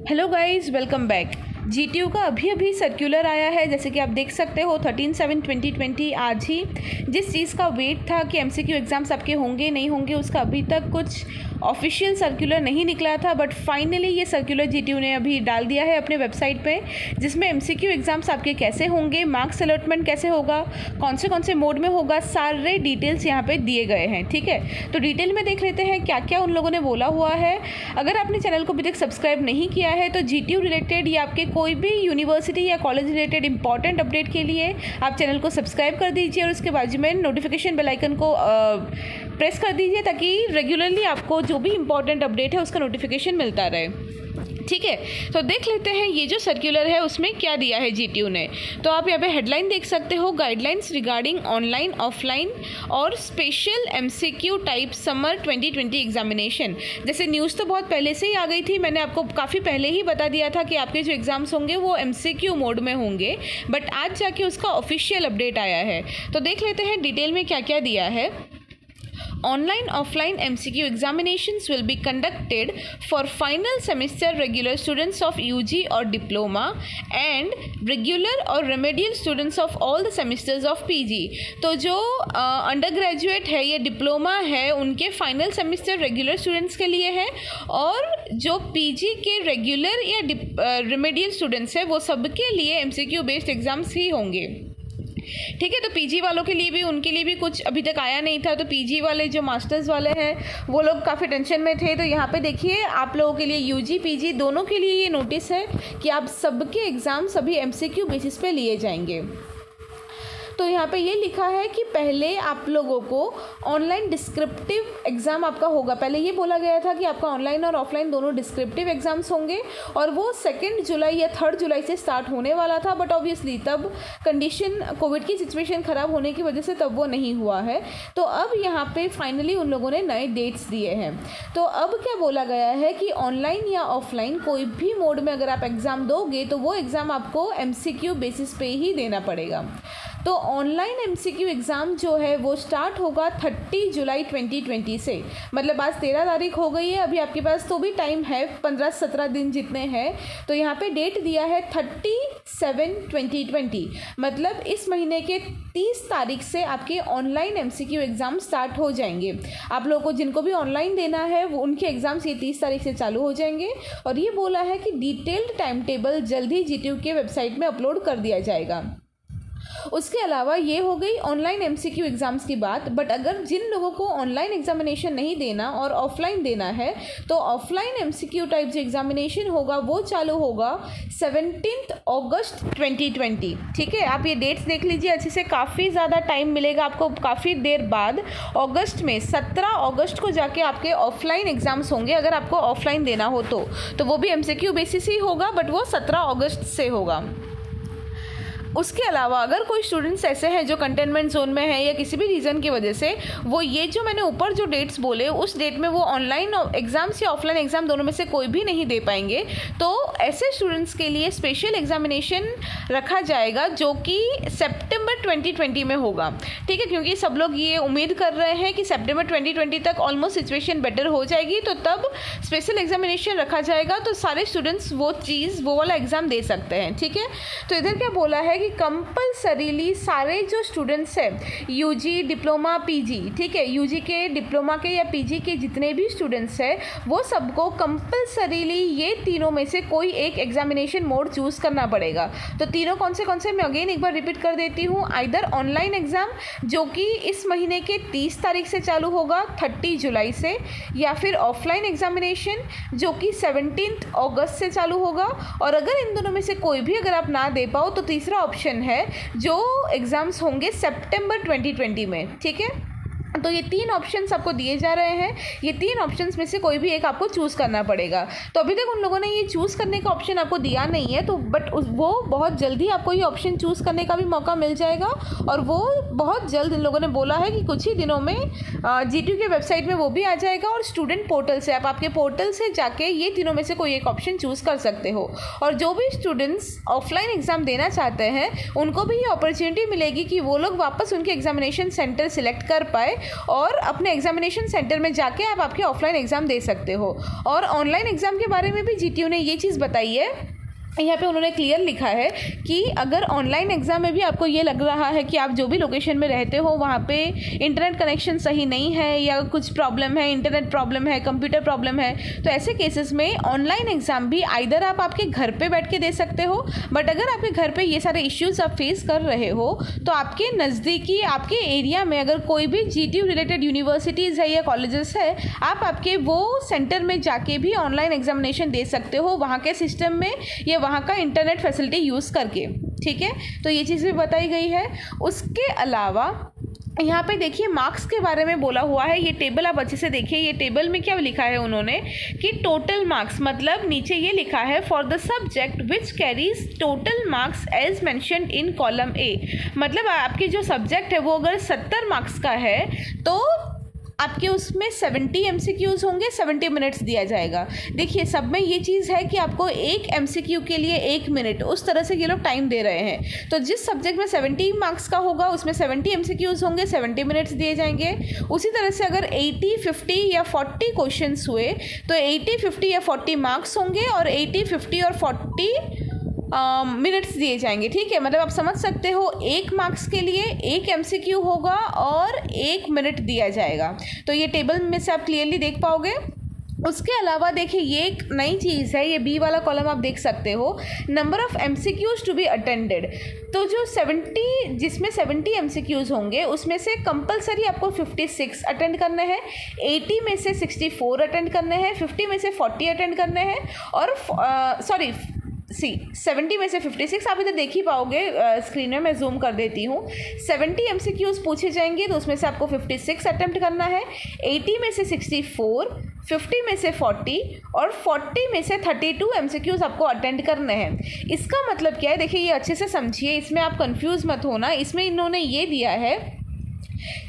Hello guys, welcome back. GTU का अभी circular आया है, जैसे कि आप देख सकते हो 13/7/2020 आज ही। जिस चीज़ का वेट था कि एमसीक्यू एग्ज़ाम्स आपके होंगे नहीं होंगे, उसका अभी तक कुछ ऑफिशियल सर्कुलर नहीं निकला था, बट फाइनली ये सर्कुलर जीटीयू ने अभी डाल दिया है अपने वेबसाइट पे, जिसमें एमसीक्यू एग्ज़ाम्स आपके कैसे होंगे, मार्क्स अलॉटमेंट कैसे होगा, कौन से मोड में होगा, सारे डिटेल्स यहाँ पे दिए गए हैं। ठीक है, तो डिटेल में देख लेते हैं क्या क्या उन लोगों ने बोला हुआ है। अगर आपने चैनल को अभी तक सब्सक्राइब नहीं किया है तो जीटीयू रिलेटेड या आपके कोई भी यूनिवर्सिटी या कॉलेज रिलेटेड इंपॉर्टेंट अपडेट के लिए आप चैनल को सब्सक्राइब कर दीजिए और उसके बाजू में नोटिफिकेशन बेल आइकन को प्रेस कर दीजिए, ताकि रेगुलरली आपको जो भी इंपॉर्टेंट अपडेट है उसका नोटिफिकेशन मिलता रहे। ठीक है, तो देख लेते हैं ये जो सर्कुलर है उसमें क्या दिया है जीटीयू ने। तो आप यहाँ पे हेडलाइन देख सकते हो, गाइडलाइंस रिगार्डिंग ऑनलाइन ऑफलाइन और special MCQ type summer 2020 examination. जैसे न्यूज़ तो बहुत पहले से ही आ गई थी, मैंने आपको काफ़ी पहले ही बता दिया था कि आपके जो एग्ज़ाम्स होंगे वो एमसीक्यू मोड में होंगे, बट आज जाके उसका ऑफिशियल अपडेट आया है। तो देख लेते हैं डिटेल में क्या क्या दिया है। Online offline MCQ examinations will be conducted for final semester regular students of UG or diploma and regular or remedial students of all the semesters of PG। तो जो अंडर ग्रेजुएट है या डिप्लोमा है उनके फाइनल सेमेस्टर रेगुलर स्टूडेंट्स के लिए है, और जो पीजी के रेगुलर या रिमेडियल स्टूडेंट्स है वो सबके लिए MCQ बेस्ड एग्जाम्स ही होंगे। ठीक है, तो पीजी वालों के लिए भी, उनके लिए भी कुछ अभी तक आया नहीं था, तो पीजी वाले जो मास्टर्स वाले हैं वो लोग काफ़ी टेंशन में थे। तो यहाँ पे देखिए आप लोगों के लिए यूजी पीजी दोनों के लिए ये नोटिस है कि आप सबके एग्ज़ाम सभी एमसीक्यू बेसिस पे लिए जाएंगे। तो यहाँ पे ये लिखा है कि पहले आप लोगों को ऑनलाइन डिस्क्रिप्टिव एग्ज़ाम आपका होगा। पहले ये बोला गया था कि आपका ऑनलाइन और ऑफलाइन दोनों डिस्क्रिप्टिव एग्ज़ाम्स होंगे, और वो 2 जुलाई या 3 जुलाई से स्टार्ट होने वाला था, बट ऑब्वियसली तब कंडीशन कोविड की सिचुएशन ख़राब होने की वजह से तब वो नहीं हुआ है। तो अब यहाँ पे फाइनली उन लोगों ने नए डेट्स दिए हैं। तो अब क्या बोला गया है कि ऑनलाइन या ऑफलाइन कोई भी मोड में अगर आप एग्ज़ाम दोगे तो वो एग्ज़ाम आपको एमसीक्यू बेसिस पे ही देना पड़ेगा। तो ऑनलाइन एमसीक्यू एग्ज़ाम जो है वो स्टार्ट होगा 30 जुलाई 2020 से, मतलब आज 13 तारीख हो गई है, अभी आपके पास तो भी टाइम है, 15-17 दिन जितने हैं। तो यहाँ पे डेट दिया है 30/7/2020, मतलब इस महीने के 30 तारीख से आपके ऑनलाइन एमसीक्यू एग्ज़ाम स्टार्ट हो जाएंगे। आप लोगों को जिनको भी ऑनलाइन देना है वो उनके एग्ज़ाम्स ये 30 तारीख से चालू हो जाएंगे, और ये बोला है कि डिटेल्ड टाइम टेबल जल्द ही जीटीयू के वेबसाइट में अपलोड कर दिया जाएगा। उसके अलावा ये हो गई ऑनलाइन एमसीक्यू एग्ज़ाम्स की बात, बट अगर जिन लोगों को ऑनलाइन एग्जामिनेशन नहीं देना और ऑफलाइन देना है तो ऑफलाइन एमसीक्यू टाइप जो एग्जामिनेशन होगा वो चालू होगा 17 अगस्त 2020। ठीक है, आप ये डेट्स देख लीजिए अच्छे से, काफ़ी ज़्यादा टाइम मिलेगा आपको, काफ़ी देर बाद अगस्त में 17 अगस्त को जाके आपके ऑफलाइन एग्ज़ाम्स होंगे। अगर आपको ऑफलाइन देना हो तो वो भी एमसीक्यू बेसिस ही होगा, बट वो 17 अगस्त से होगा। उसके अलावा अगर कोई स्टूडेंट्स ऐसे हैं जो कंटेनमेंट जोन में है या किसी भी रीज़न की वजह से वो ये जो मैंने ऊपर जो डेट्स बोले उस डेट में वो ऑनलाइन एग्ज़ाम्स या ऑफलाइन एग्ज़ाम दोनों में से कोई भी नहीं दे पाएंगे, तो ऐसे स्टूडेंट्स के लिए स्पेशल एग्जामिनेशन रखा जाएगा जो कि सितंबर 2020 में होगा। ठीक है, क्योंकि सब लोग ये उम्मीद कर रहे हैं कि सितंबर 2020 तक ऑलमोस्ट सिचुएशन बेटर हो जाएगी, तो तब स्पेशल एग्जामिनेशन रखा जाएगा, तो सारे स्टूडेंट्स वो वाला एग्ज़ाम दे सकते हैं। ठीक है, तो इधर क्या बोला है कि कंपलसरीली सारे जो स्टूडेंट्स हैं यूजी डिप्लोमा पीजी, ठीक है, यूजी के डिप्लोमा के या पीजी के जितने भी स्टूडेंट्स हैं वो सबको कंपलसरीली ये तीनों में से कोई एक एग्जामिनेशन मोड चूज़ करना पड़ेगा। तो तीनों कौन से मैं अगेन एक बार रिपीट कर देती हूँ। आइदर ऑनलाइन एग्ज़ाम जो कि इस महीने के 30 तारीख से चालू होगा 30 जुलाई से, या फिर ऑफलाइन एग्जामिनेशन जो कि 17 अगस्त से चालू होगा, और अगर इन दोनों में से कोई भी अगर आप ना दे पाओ तो तीसरा ऑप्शन है जो एग्ज़ाम्स होंगे सितंबर 2020 में। ठीक है, तो ये 3 ऑप्शंस आपको दिए जा रहे हैं, ये 3 ऑप्शंस में से कोई भी एक आपको चूज़ करना पड़ेगा। तो अभी तक उन लोगों ने ये चूज़ करने का ऑप्शन आपको दिया नहीं है, तो बट वो बहुत जल्दी आपको ये ऑप्शन चूज़ करने का भी मौका मिल जाएगा, और वो बहुत जल्द इन लोगों ने बोला है कि कुछ ही दिनों में जीटीयू के वेबसाइट में वो भी आ जाएगा, और स्टूडेंट पोर्टल से आप आपके पोर्टल से जाके ये तीनों में से कोई एक ऑप्शन चूज़ कर सकते हो। और जो भी स्टूडेंट्स ऑफलाइन एग्ज़ाम देना चाहते हैं उनको भी ये अपॉर्चुनिटी मिलेगी कि वो लोग वापस उनके एग्जामिनेशन सेंटर सिलेक्ट कर पाए और अपने एग्जामिनेशन सेंटर में जाके आप आपके ऑफलाइन एग्ज़ाम दे सकते हो। और ऑनलाइन एग्ज़ाम के बारे में भी जीटीयू ने ये चीज़ बताई है, यहाँ पे उन्होंने क्लियर लिखा है कि अगर ऑनलाइन एग्ज़ाम में भी आपको ये लग रहा है कि आप जो भी लोकेशन में रहते हो वहाँ पे इंटरनेट कनेक्शन सही नहीं है या कुछ प्रॉब्लम है, इंटरनेट प्रॉब्लम है, कंप्यूटर प्रॉब्लम है, तो ऐसे केसेस में ऑनलाइन एग्ज़ाम भी आइदर आप आपके घर पे बैठ के दे सकते हो, बट अगर आपके घर पे ये सारे इश्यूज़ आप फेस कर रहे हो तो आपके नज़दीकी आपके एरिया में अगर कोई भी जीटीयू रिलेटेड यूनिवर्सिटीज़ है या कॉलेजेस है, आप आपके वो सेंटर में जाके भी ऑनलाइन एग्जामिनेशन दे सकते हो वहाँ के सिस्टम में या वहाँ का इंटरनेट फैसिलिटी यूज़ करके। ठीक है, तो ये चीज़ भी बताई गई है। उसके अलावा यहाँ पे देखिए मार्क्स के बारे में बोला हुआ है, ये टेबल आप अच्छे से देखिए। ये टेबल में क्या लिखा है उन्होंने कि टोटल मार्क्स, मतलब नीचे ये लिखा है for the subject which carries total marks as mentioned in column A. मतलब आपके जो सब्जेक्ट है वो अगर 70 मार्क्स का है तो आपके उसमें 70 MCQs होंगे, 70 मिनट्स दिया जाएगा। देखिए सब में ये चीज़ है कि आपको एक MCQ के लिए 1 मिनट, उस तरह से ये लोग टाइम दे रहे हैं। तो जिस सब्जेक्ट में 70 मार्क्स का होगा उसमें 70 MCQs होंगे, 70 मिनट्स दिए जाएंगे। उसी तरह से अगर 80, 50 या 40 क्वेश्चंस हुए तो 80, 50 या 40 मार्क्स होंगे और 80, 50 और 40 मिनट्स दिए जाएंगे। ठीक है, मतलब आप समझ सकते हो 1 मार्क्स के लिए 1 MCQ होगा और 1 मिनट दिया जाएगा। तो ये टेबल में से आप क्लियरली देख पाओगे। उसके अलावा देखिए ये एक नई चीज़ है, ये बी वाला कॉलम आप देख सकते हो, number of MCQs to be attended. तो जो 70 जिसमें 70 MCQs होंगे उसमें से कंपलसरी आपको 56 अटेंड करने हैं, 80 में से 64 अटेंड करने हैं, 50 में से 40 अटेंड करने हैं और 70 में से 56 आप इधर देख ही पाओगे स्क्रीन में, मैं जूम कर देती हूँ। 70 MCQs पूछे जाएंगे तो उसमें से आपको 56 अटेम्प्ट करना है, 80 में से 64, 50 में से 40 और 40 में से 32 MCQs आपको अटेंड करने हैं। इसका मतलब क्या है, देखिए ये अच्छे से समझिए, इसमें आप कंफ्यूज मत होना। इसमें इन्होंने ये दिया है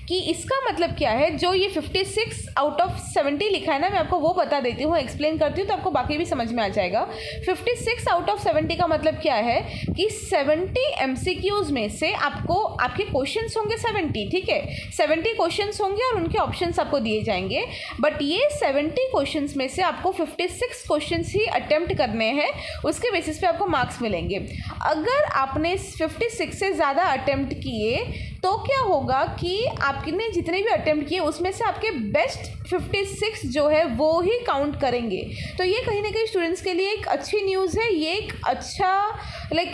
कि इसका मतलब क्या है, जो ये 56 आउट ऑफ 70 लिखा है ना, मैं आपको वो बता देती हूँ, एक्सप्लेन करती हूँ तो आपको बाकी भी समझ में आ जाएगा। 56 आउट ऑफ 70 का मतलब क्या है कि 70 MCQs में से आपको आपके क्वेश्चंस होंगे 70, ठीक है, 70 क्वेश्चंस होंगे और उनके ऑप्शंस आपको दिए जाएंगे। बट ये 70 क्वेश्चंस में से आपको 56 क्वेश्चंस ही अटेम्प्ट करने हैं, उसके बेसिस पे आपको मार्क्स मिलेंगे। अगर आपने 56 से ज़्यादा अटेम्प्ट किए तो क्या होगा कि आपने जितने भी अटेम्प्ट किए उसमें से आपके बेस्ट 56 जो है वो ही काउंट करेंगे। तो ये कहीं ना कहीं स्टूडेंट्स के लिए एक अच्छी न्यूज़ है, ये एक अच्छा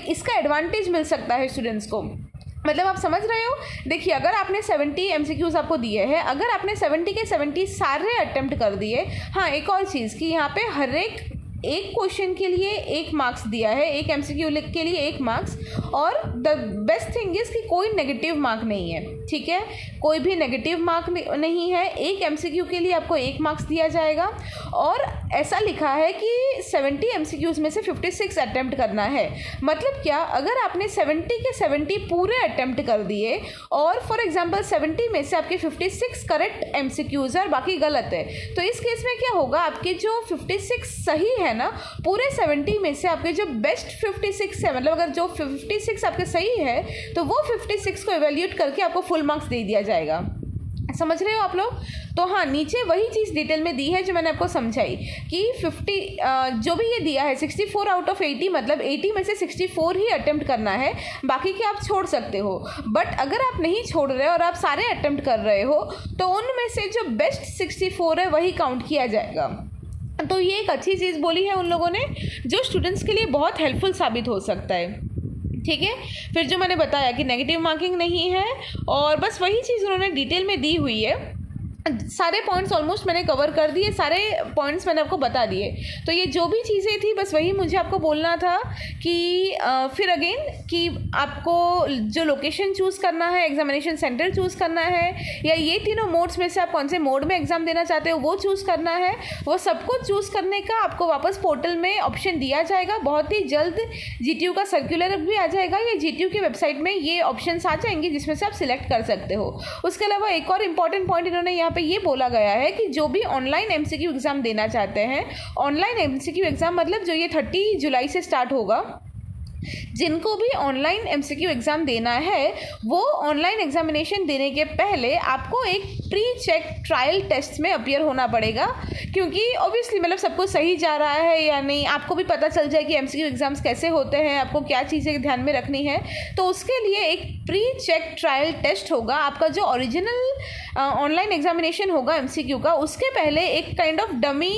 इसका एडवांटेज मिल सकता है स्टूडेंट्स को। मतलब आप समझ रहे हो, देखिए अगर आपने 70 MCQs आपको दिए हैं, अगर आपने 70 के 70 सारे अटेम्प्ट कर दिए, हाँ एक और चीज़ कि यहाँ पे हर एक क्वेश्चन के लिए 1 मार्क्स दिया है, एक MCQ के लिए 1 मार्क्स, और द बेस्ट थिंग इज़ कि कोई नेगेटिव मार्क नहीं है, ठीक है, कोई भी नेगेटिव मार्क नहीं है। एक MCQ के लिए आपको 1 मार्क्स दिया जाएगा और ऐसा लिखा है कि 70 MCQs में से 56 अटेम्प्ट करना है। मतलब क्या, अगर आपने 70 के 70 पूरे अटेम्प्ट कर दिए और फॉर एग्जांपल 70 में से आपके 56 करेक्ट MCQs है और बाकी गलत है, तो इस केस में क्या होगा, आपके जो 56 सही है ना, पूरे 70 में से आपके जो बेस्ट 56 है, मतलब अगर जो 56 आपके सही है तो वो 56 को इवेल्यूएट करके आपको फुल मार्क्स दे दिया जाएगा। समझ रहे हो आप लोग? तो हाँ, नीचे वही चीज़ डिटेल में दी है जो मैंने आपको समझाई कि 50 जो भी ये दिया है 64 आउट ऑफ 80, मतलब 80 में से 64 ही अटेम्प्ट करना है, बाकी के आप छोड़ सकते हो। बट अगर आप नहीं छोड़ रहे और आप सारे अटेम्प्ट कर रहे हो तो उनमें से जो बेस्ट 64 है वही काउंट किया जाएगा। तो ये एक अच्छी चीज़ बोली है उन लोगों ने, जो स्टूडेंट्स के लिए बहुत हेल्पफुल साबित हो सकता है, ठीक है। फिर जो मैंने बताया कि नेगेटिव मार्किंग नहीं है, और बस वही चीज़ उन्होंने डिटेल में दी हुई है। सारे पॉइंट्स ऑलमोस्ट मैंने कवर कर दिए, सारे पॉइंट्स मैंने आपको बता दिए। तो ये जो भी चीज़ें थी बस वही मुझे आपको बोलना था कि फिर अगेन कि आपको जो लोकेशन चूज़ करना है, एग्जामिनेशन सेंटर चूज़ करना है, या ये तीनों मोड्स में से आप कौन से मोड में एग्ज़ाम देना चाहते हो वो चूज़ करना है। वो सबको चूज़ करने का आपको वापस पोर्टल में ऑप्शन दिया जाएगा। बहुत ही जल्द GTU का सर्कुलर भी आ जाएगा, या GTU की वेबसाइट में ये ऑप्शन आ जाएंगे जिसमें से आप सिलेक्ट कर सकते हो। उसके अलावा एक और इम्पॉर्टेंट पॉइंट इन्होंने यहाँ पे ये बोला गया है कि जो भी ऑनलाइन MCQ एग्ज़ाम देना चाहते हैं, ऑनलाइन MCQ एग्ज़ाम मतलब जो ये 30 जुलाई से स्टार्ट होगा, जिनको भी ऑनलाइन एमसीक्यू एग्ज़ाम देना है वो ऑनलाइन एग्जामिनेशन देने के पहले आपको एक प्री चेक ट्रायल टेस्ट में अपीयर होना पड़ेगा, क्योंकि ऑब्वियसली मतलब सब कुछ सही जा रहा है या नहीं, आपको भी पता चल जाए कि एमसीक्यू एग्ज़ाम्स कैसे होते हैं, आपको क्या चीज़ें ध्यान में रखनी है। तो उसके लिए एक प्री चेक ट्रायल टेस्ट होगा। आपका जो ओरिजिनल ऑनलाइन एग्जामिनेशन होगा एमसीक्यू का, उसके पहले एक काइंड ऑफ डमी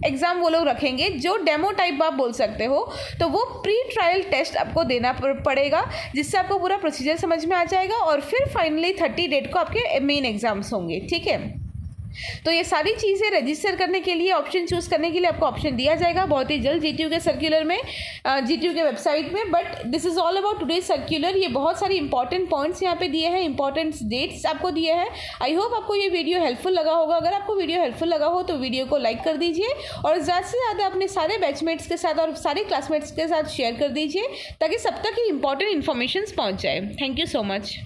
एग्ज़ाम वो लोग रखेंगे जो डेमो टाइप आप बोल सकते हो। तो वो प्री ट्रायल टेस्ट आपको देना पड़ेगा, जिससे आपको पूरा प्रोसीजर समझ में आ जाएगा और फिर फाइनली 30 डेट को आपके मेन एग्ज़ाम्स होंगे। ठीक है, तो ये सारी चीज़ें रजिस्टर करने के लिए, ऑप्शन चूज़ करने के लिए आपको ऑप्शन दिया जाएगा बहुत ही जल्द जीटीयू के सर्कुलर में, जीटीयू के वेबसाइट में। But this is all about today circular. ये बहुत सारी इंपॉर्टेंट पॉइंट्स यहाँ पे दिए हैं, इंपॉर्टेंट डेट्स आपको दिए हैं। आई होप आपको ये वीडियो हेल्पफुल लगा होगा। अगर आपको वीडियो हेल्पफुल लगा हो तो वीडियो को लाइक कर दीजिए और ज़्यादा से ज़्यादा अपने सारे बैचमेट्स के साथ और सारे क्लासमेट्स के साथ शेयर कर दीजिए, ताकि सब तक ये इंपॉर्टेंट इन्फॉर्मेशन पहुँच जाए। Thank you so much.